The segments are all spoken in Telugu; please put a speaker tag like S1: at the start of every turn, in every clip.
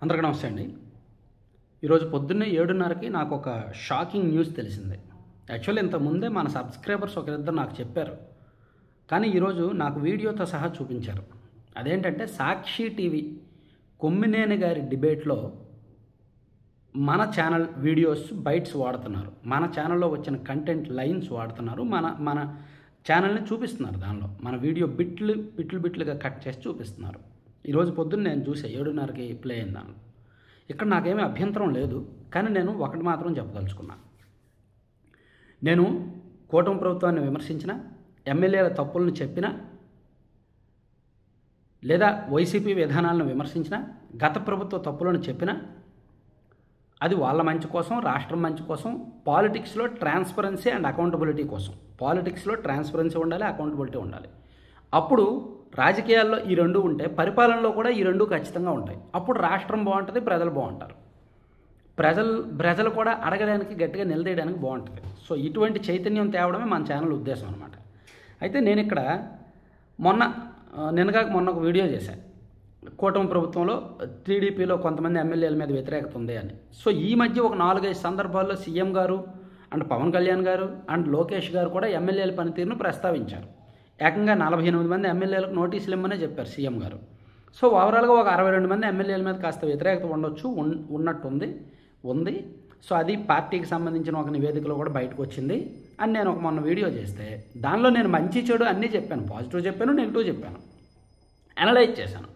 S1: అందరికీ నమస్తే అండి. ఈరోజు పొద్దున్నే 7:30కి నాకు ఒక షాకింగ్ న్యూస్ తెలిసింది. యాక్చువల్లీ ఇంతకుముందే మన సబ్స్క్రైబర్స్ ఒకరిద్దరు నాకు చెప్పారు. కానీ ఈరోజు నాకు వీడియోతో సహా చూపించారు. అదేంటంటే సాక్షి టీవీ కొమ్మినేని గారి డిబేట్లో మన ఛానల్ వీడియోస్ బైట్స్ వాడుతున్నారు. మన ఛానల్లో వచ్చిన కంటెంట్ లైన్స్ వాడుతున్నారు. మన ఛానల్ని చూపిస్తున్నారు. దానిలో మన వీడియో బిట్లుగా కట్ చేసి చూపిస్తున్నారు. ఈరోజు పొద్దున్న నేను చూసా 7:30కి ప్లే అయిన దానిలో. ఇక్కడ నాకేమీ అభ్యంతరం లేదు. కానీ నేను ఒకటి మాత్రం చెప్పదలుచుకున్నా. నేను కూటమి ప్రభుత్వాన్ని విమర్శించిన, ఎమ్మెల్యేల తప్పులను చెప్పిన, లేదా వైసీపీ విధానాలను విమర్శించిన, గత ప్రభుత్వ తప్పులను చెప్పిన, అది వాళ్ళ మంచి కోసం, రాష్ట్రం మంచి కోసం, పాలిటిక్స్లో ట్రాన్స్పరెన్సీ అండ్ అకౌంటబిలిటీ కోసం. పాలిటిక్స్లో ట్రాన్స్పరెన్సీ ఉండాలి, అకౌంటబిలిటీ ఉండాలి. అప్పుడు రాజకీయాల్లో ఈ రెండు ఉంటే పరిపాలనలో కూడా ఈ రెండు ఖచ్చితంగా ఉంటాయి. అప్పుడు రాష్ట్రం బాగుంటుంది, ప్రజలు బాగుంటారు. ప్రజలు కూడా అడగడానికి గట్టిగా నిలదీయడానికి బాగుంటుంది. సో ఇటువంటి చైతన్యం తేవడమే మన ఛానల్ ఉద్దేశం అనమాట. అయితే నేను ఇక్కడ మొన్న ఒక వీడియో చేశాను. కూటమి ప్రభుత్వంలో టీడీపీలో కొంతమంది ఎమ్మెల్యేల మీద వ్యతిరేకత ఉంది అని. సో ఈ మధ్య ఒక 4-5 సందర్భాల్లో సీఎం గారు అండ్ పవన్ కళ్యాణ్ గారు అండ్ లోకేష్ గారు కూడా ఎమ్మెల్యేల పనితీరును ప్రస్తావించారు. ఏకంగా 48 మంది ఎమ్మెల్యేలకు నోటీసులు ఇమ్మనే చెప్పారు సీఎం గారు. సో ఓవరాల్గా ఒక 62 మంది ఎమ్మెల్యేల మీద కాస్త వ్యతిరేకత ఉంది. సో అది పార్టీకి సంబంధించిన ఒక నివేదికలో కూడా బయటకు వచ్చింది అని నేను మొన్న వీడియో చేస్తే దానిలో నేను మంచి చెడు అన్నీ చెప్పాను. పాజిటివ్ చెప్పాను, నెగిటివ్ చెప్పాను, అనలైజ్ చేశాను.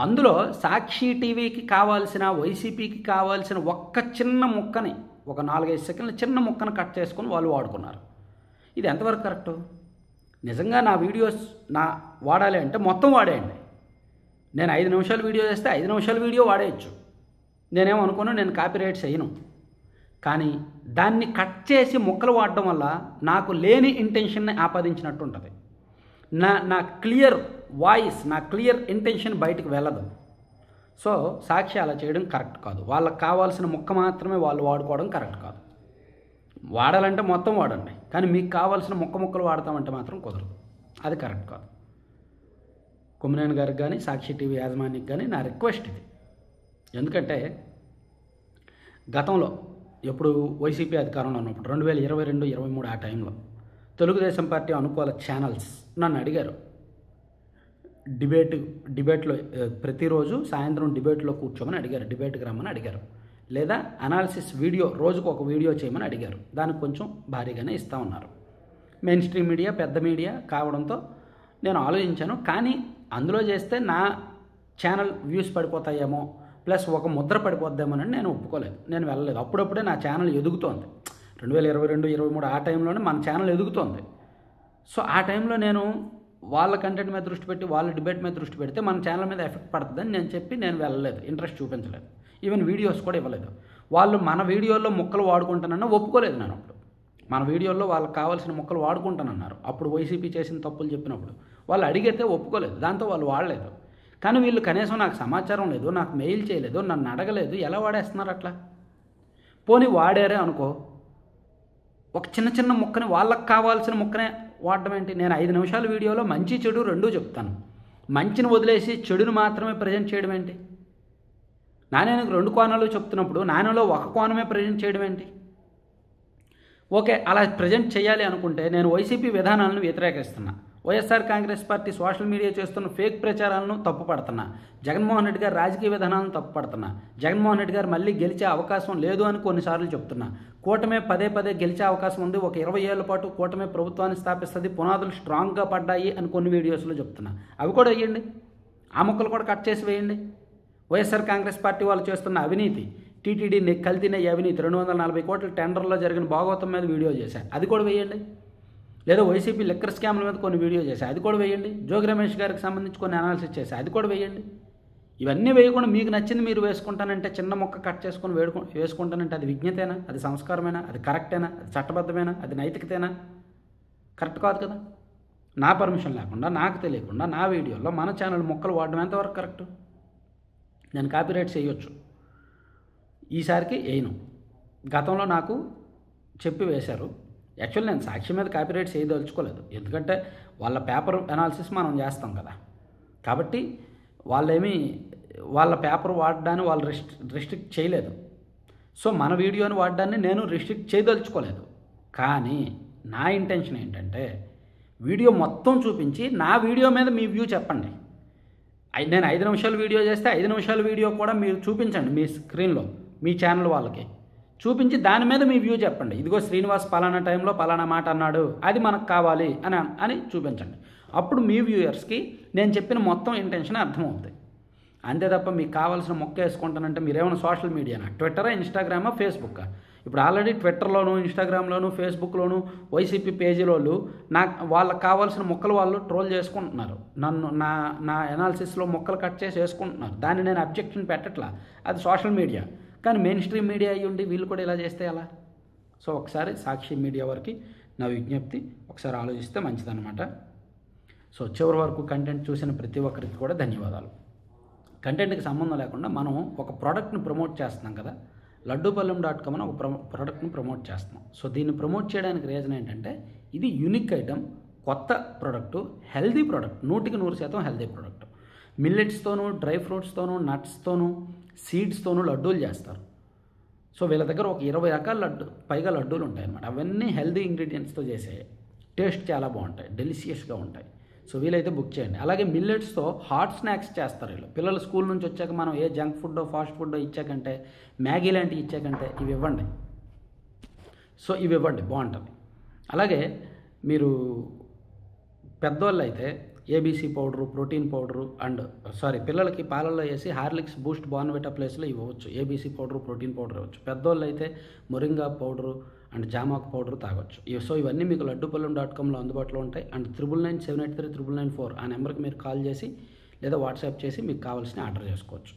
S1: అందులో సాక్షి టీవీకి కావాల్సిన, వైసీపీకి కావాల్సిన ఒక్క చిన్న ముక్కని, ఒక 4-5 సెకండ్ల చిన్న ముక్కను కట్ చేసుకొని వాళ్ళు వాడుకున్నారు. ఇది ఎంతవరకు కరెక్టు? నిజంగా నా వీడియోస్ వాడాలి అంటే మొత్తం వాడేయండి. నేను 5 నిమిషాలు వీడియో చేస్తే 5 నిమిషాల వీడియో వాడేయచ్చు. నేనేమనుకోను, నేను కాపీరైట్స్ చేయను. కానీ దాన్ని కట్ చేసి ముక్కలు వాడడం వల్ల నాకు లేని ఇంటెన్షన్ని ఆపాదించినట్టు ఉంటుంది. నా క్లియర్ వాయిస్, నా క్లియర్ ఇంటెన్షన్ బయటకు వెళ్ళదు. సో సాక్షి అలా చేయడం కరెక్ట్ కాదు. వాళ్ళకి కావాల్సిన ముక్క మాత్రమే వాళ్ళు వాడుకోవడం కరెక్ట్ కాదు. వాడాలంటే మొత్తం వాడండి, కానీ మీకు కావాల్సిన ముక్కలు వాడతామంటే మాత్రం కుదరదు. అది కరెక్ట్ కాదు. కొమ్మినేని గారికి కానీ సాక్షి టీవీ యాజమాన్యానికి కానీ నా రిక్వెస్ట్ ఇది. ఎందుకంటే గతంలో ఎప్పుడు వైసీపీ అధికారంలో ఉన్నప్పుడు 2022-23 ఆ టైంలో తెలుగుదేశం పార్టీ అనుకూల ఛానల్స్ నన్ను అడిగారు, డిబేట్లో ప్రతిరోజు సాయంత్రం డిబేట్లో కూర్చోమని అడిగారు, డిబేట్కి రమ్మని అడిగారు, లేదా అనాలిసిస్ వీడియో రోజుకు ఒక వీడియో చేయమని అడిగారు. దానికి కొంచెం భారీగానే ఇస్తూ ఉన్నారు. మెయిన్ స్ట్రీమ్ మీడియా, పెద్ద మీడియా కావడంతో నేను ఆలోచించాను. కానీ అందులో చేస్తే నా ఛానల్ వ్యూస్ పడిపోతాయేమో, ప్లస్ ఒక ముద్ర పడిపోద్దామని నేను ఒప్పుకోలేదు. నేను వెళ్ళలేదు. అప్పుడప్పుడే నా ఛానల్ ఎదుగుతోంది. 2022-23 ఆ టైంలోనే మన ఛానల్ ఎదుగుతోంది. సో ఆ టైంలో నేను వాళ్ళ కంటెంట్ మీద దృష్టి పెట్టి, వాళ్ళ డిబేట్ మీద దృష్టి పెడితే మన ఛానల్ మీద ఎఫెక్ట్ పడుతుందని నేను వెళ్ళలేదు, ఇంట్రెస్ట్ చూపించలేదు. ఈవెన్ వీడియోస్ కూడా ఇవ్వలేదు. వాళ్ళు మన వీడియోల్లో ముక్కలు వాడుకుంటానన్నా ఒప్పుకోలేదు. నేను అప్పుడు మన వీడియోల్లో వాళ్ళకి కావాల్సిన ముక్కలు వాడుకుంటానన్నారు. అప్పుడు వైసీపీ చేసిన తప్పులు చెప్పినప్పుడు వాళ్ళు అడిగితే ఒప్పుకోలేదు. దాంతో వాళ్ళు వాడలేదు. కానీ వీళ్ళు కనీసం నాకు సమాచారం లేదు, నాకు మెయిల్ చేయలేదు, నన్ను అడగలేదు. ఎలా వాడేస్తున్నారు అట్లా? పోనీ వాడారే అనుకో, ఒక చిన్న ముక్కని, వాళ్ళకి కావాల్సిన ముక్కనే వాడడం ఏంటి? నేను 5 నిమిషాల వీడియోలో మంచి చెడు రెండూ చెప్తాను. మంచిని వదిలేసి చెడుని మాత్రమే ప్రజెంట్ చేయడం ఏంటి? నాణ్యానికి 2 కోణాలు చెప్తున్నప్పుడు నాణ్యంలో ఒక కోణమే ప్రజెంట్ చేయడం ఏంటి? ఓకే, అలా ప్రజెంట్ చేయాలి అనుకుంటే నేను వైసీపీ విధానాలను వ్యతిరేకిస్తున్నా. YSR Congress party social media చేస్తున్న ఫేక్ ప్రచారాలను తప్పుపడుతున్నా. జగన్మోహన్ రెడ్డి గారు రాజకీయ విధానాలను తప్పుపడుతున్నా. జగన్మోహన్ రెడ్డి గారు మళ్ళీ గెలిచే అవకాశం లేదు అని కొన్నిసార్లు చెప్తున్నా. కూటమే పదే గెలిచే అవకాశం ఉంది, ఒక 20 ఏళ్ల పాటు కూటమే ప్రభుత్వాన్ని స్థాపిస్తుంది, పునాదులు స్ట్రాంగ్గా పడ్డాయి అని కొన్ని వీడియోస్లో చెప్తున్నా. అవి కూడా వేయండి, ఆ ముక్కలు కూడా కట్ చేసి వేయండి. వైఎస్ఆర్ కాంగ్రెస్ పార్టీ వాళ్ళు చేస్తున్న అవినీతి, టీటీడీ కల్తీనే అవినీతి, 240 కోట్ల టెండర్లో జరిగిన భాగవతం మీద వీడియో చేశారు, అది కూడా వేయండి. లేదా వైసీపీ లిక్కర్ స్కామ్ల మీద కొన్ని వీడియో చేశారు, అది కూడా వేయండి. జోగి రమేష్ గారికి సంబంధించి కొన్ని అనాలిసిస్ చేశారు, అది కూడా వేయండి. ఇవన్నీ వేయకుండా మీకు నచ్చింది మీరు వేసుకుంటానంటే, చిన్న మొక్క కట్ చేసుకొని వేసుకుంటానంటే అది విజ్ఞతేనా? అది సంస్కారమేనా? అది కరెక్టేనా? అది చట్టబద్ధమేనా? అది నైతికతేనా? కరెక్ట్ కాదు కదా. నా పర్మిషన్ లేకుండా, నాకు తెలియకుండా నా వీడియోలో మన ఛానల్ మొక్కలు వాడడం ఎంతవరకు కరెక్ట్? నేను కాపీరైట్ చేయొచ్చు, ఈసారికి వేయను. గతంలో నాకు చెప్పి వేశారు. యాక్చువల్లీ నేను సాక్షి మీద కాపీరైట్ చేయదలుచుకోలేదు. ఎందుకంటే వాళ్ళ పేపర్ అనాలిసిస్ మనం చేస్తాం కదా. కాబట్టి వాళ్ళేమీ వాళ్ళ పేపర్ వాడడాన్ని వాళ్ళు రిస్ట్రిక్ట్ చేయలేదు. సో మన వీడియోని వాడడాన్ని నేను రిస్ట్రిక్ట్ చేయదలుచుకోలేదు. కానీ నా ఇంటెన్షన్ ఏంటంటే వీడియో మొత్తం చూపించి నా వీడియో మీద మీ వ్యూ చెప్పండి. నేను 5 నిమిషాల వీడియో చేస్తే 5 నిమిషాల వీడియో కూడా మీరు చూపించండి మీ స్క్రీన్లో, మీ ఛానల్ వాళ్ళకి చూపించి దాని మీద మీ వ్యూ చెప్పండి. ఇదిగో శ్రీనివాస్ పలానా టైంలో పలానా మాట అన్నాడు, అది మనకు కావాలి అని చూపించండి. అప్పుడు మీ వ్యూయర్స్కి నేను చెప్పిన మొత్తం ఇంటెన్షన్ అర్థమవుతుంది. అంతే తప్ప మీకు కావాల్సిన మొక్క వేసుకుంటానంటే మీరేమైనా సోషల్ మీడియానా, ట్విట్టరా, ఇన్స్టాగ్రామా, ఫేస్బుక్కా? ఇప్పుడు ఆల్రెడీ ట్విట్టర్లోను, ఇన్స్టాగ్రామ్లోను, ఫేస్బుక్లోను వైసీపీ పేజీలోళ్ళు వాళ్ళకి కావాల్సిన మొక్కలు వాళ్ళు ట్రోల్ చేసుకుంటున్నారు. నన్ను నా ఎనాలిసిస్లో మొక్కలు కట్ చేసి వేసుకుంటున్నారు. దాన్ని నేను అబ్జెక్షన్ పెట్టట్లా, అది సోషల్ మీడియా. కానీ మెయిన్ స్ట్రీమ్ మీడియా అయ్యి ఉండి వీళ్ళు కూడా ఇలా చేస్తే ఎలా? సో ఒకసారి సాక్షి మీడియా వారికి నా విజ్ఞప్తి, ఒకసారి ఆలోచిస్తే మంచిదన్నమాట. సో చివరి వరకు కంటెంట్ చూసిన ప్రతి ఒక్కరికి కూడా ధన్యవాదాలు. కంటెంట్కి సంబంధం లేకుండా మనం ఒక ప్రోడక్ట్ని ప్రమోట్ చేస్తున్నాం కదా, లడ్డూపల్లెం.com అని ఒక ప్రోడక్ట్ని ప్రమోట్ చేస్తున్నాం. సో దీన్ని ప్రమోట్ చేయడానికి రీజన్ ఏంటంటే ఇది యూనిక్ ఐటమ్, కొత్త product, healthy product, 100% healthy product. మిల్లెట్స్తోనూ, డ్రై ఫ్రూట్స్తోనూ, నట్స్తోనూ, సీడ్స్తోనూ లడ్డూలు చేస్తారు. సో వీళ్ళ దగ్గర ఒక 20 రకాల పైగా లడ్డూలు ఉంటాయన్నమాట. అవన్నీ హెల్దీ ఇంగ్రీడియంట్స్తో చేసే, టేస్ట్ చాలా బాగుంటాయి, డెలిషియస్గా ఉంటాయి. సో వీలైతే బుక్ చేయండి. అలాగే మిల్లెట్స్తో హాట్ స్నాక్స్ చేస్తారు వీళ్ళు. పిల్లలు స్కూల్ నుంచి వచ్చాక మనం ఏ జంక్ ఫుడ్, ఫాస్ట్ ఫుడ్ ఇచ్చాకంటే, మ్యాగీ లాంటివి ఇచ్చాకంటే ఇవి ఇవ్వండి. సో ఇవి ఇవ్వండి, బాగుంటుంది. అలాగే మీరు పెద్దవాళ్ళు అయితే ఏబీసీ పౌడరు, ప్రోటీన్ పౌడరు పిల్లలకి పాలల్లో వేసి హార్లిక్స్, బూస్ట్, బోర్న్విటా ప్లేస్లో ఇవ్వచ్చు. ఏబీసీ పౌడరు, ప్రోటీన్ పౌడర్ ఇవ్వచ్చు. పెద్దవాళ్ళు అయితే మొరింగా పౌడరు అండ్ జామాకు పౌడర్ తాగొచ్చు. సో ఇవన్నీ మీకు లడ్డూపల్లెం.comలో అందుబాటులో ఉంటాయి. అండ్ 9997839994 ఆ నెంబర్కి మీరు కాల్ చేసి లేదా వాట్సాప్ చేసి మీకు కావాల్సిన ఆర్డర్ చేసుకోవచ్చు.